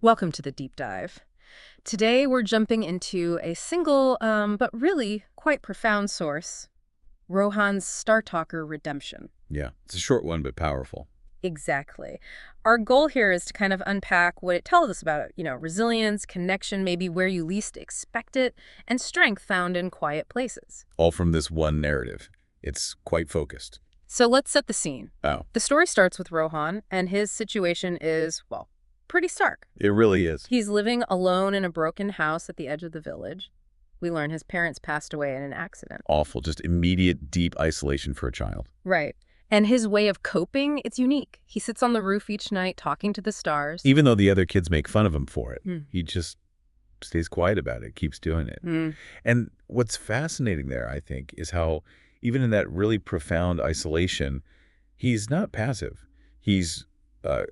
Welcome to the deep dive. Today we're jumping into a single, but really quite profound source, Rohan's Startalker Redemption. Yeah, it's a short one, but powerful. Exactly. Our goal here is to kind of unpack what it tells us about, resilience, connection, maybe where you least expect it, and strength found in quiet places. All from this one narrative. It's quite focused. So let's set the scene. Oh, The story starts with Rohan, and his situation is, well, pretty stark. it really is. He's living alone in a broken house at the edge of the village. We learn his parents passed away in an accident. Awful, just immediate, deep isolation for a child. Right. And his way of coping, it's unique. He sits on the roof each night talking to the stars. Even though the other kids make fun of him for it, Hmm. he just stays quiet about it, keeps doing it. Hmm. And what's fascinating there, I think, is how even in that really profound isolation, he's not passive. He's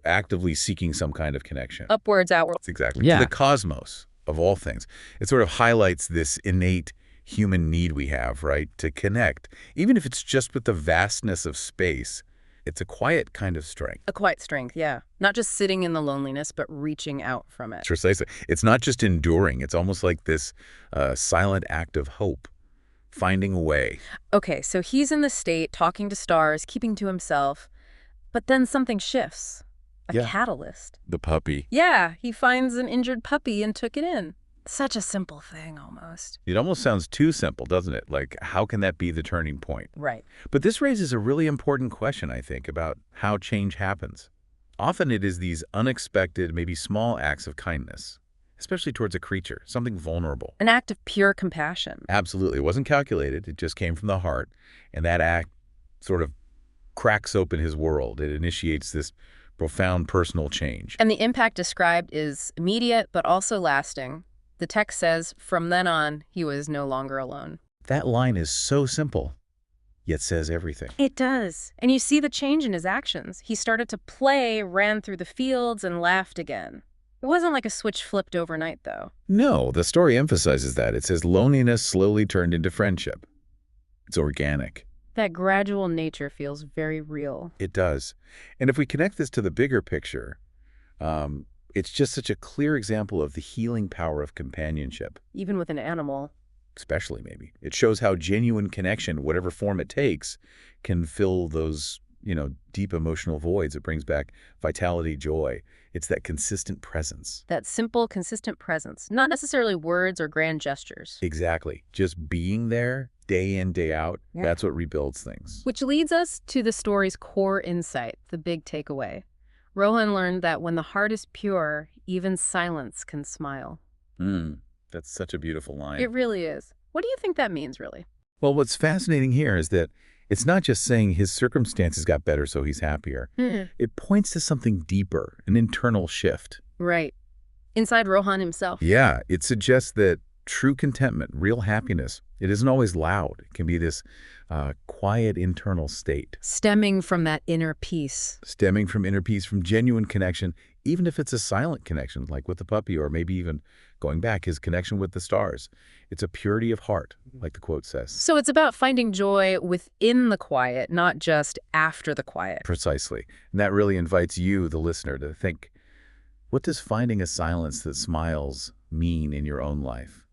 actively seeking some kind of connection. Upwards, outwards. Exactly. Yeah. To the cosmos, of all things. It sort of highlights this innate human need we have, right, to connect. Even if it's just with the vastness of space, it's a quiet kind of strength. A quiet strength, yeah. Not just sitting in the loneliness, but reaching out from it. Precisely. It's not just enduring. It's almost like this silent act of hope, finding a way. Okay, so he's in the state, talking to stars, keeping to himself, but then something shifts. A Yeah. catalyst. The puppy. Yeah, he finds an injured puppy and took it in. Such a simple thing, almost. It almost sounds too simple, doesn't it? Like, how can that be the turning point? Right. But this raises a really important question, I think, about how change happens. Often it is these unexpected, maybe small acts of kindness, especially towards a creature, something vulnerable. An act of pure compassion. Absolutely. It wasn't calculated. It just came from the heart. And that act sort of cracks open his world. It initiates this profound personal change. And the impact described is immediate, but also lasting. The text says, from then on, he was no longer alone. That line is so simple, yet says everything. It does. And you see the change in his actions. He started to play, ran through the fields, and laughed again. It wasn't like a switch flipped overnight, though. No, the story emphasizes that. It says loneliness slowly turned into friendship. It's organic. That gradual nature feels very real. It does. And if we connect this to the bigger picture, it's just such a clear example of the healing power of companionship, Even with an animal. especially maybe. It shows how genuine connection, whatever form it takes, can fill those, deep emotional voids. It brings back vitality, joy. It's that consistent presence. That simple, consistent presence. Not necessarily words or grand gestures. Exactly. Just being there day in, day out, Yeah. that's what rebuilds things. Which leads us to the story's core insight, the big takeaway. Rohan learned that when the heart is pure, even silence can smile. That's such a beautiful line. It really is. What do you think that means, really? Well, what's fascinating here is that it's not just saying his circumstances got better so he's happier. It points to something deeper, an internal shift. Right. Inside Rohan himself. Yeah, it suggests that true contentment, real happiness, it isn't always loud. It can be this quiet internal state, Stemming from that inner peace. stemming from inner peace, from genuine connection, even if it's a silent connection, like with the puppy, or maybe even going back, his connection with the stars. It's a purity of heart, like the quote says. So it's about finding joy within the quiet, not just after the quiet. Precisely. And that really invites you, the listener, to think, what does finding a silence that smiles mean in your own life?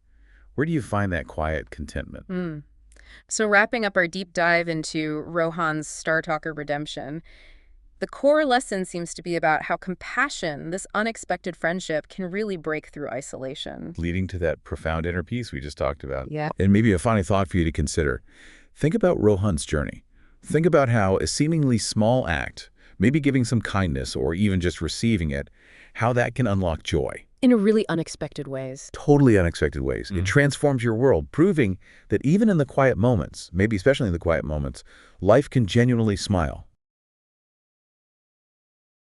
Where do you find that quiet contentment? So wrapping up our deep dive into Rohan's Startalker Redemption, the core lesson seems to be about how compassion, this unexpected friendship, can really break through isolation. Leading to that profound inner peace we just talked about. Yeah. And maybe a final thought for you to consider. Think about Rohan's journey. Think about how a seemingly small act, maybe giving some kindness or even just receiving it, how that can unlock joy. In a really unexpected ways. Totally unexpected ways. It transforms your world, proving that even in the quiet moments, maybe especially in the quiet moments, life can genuinely smile.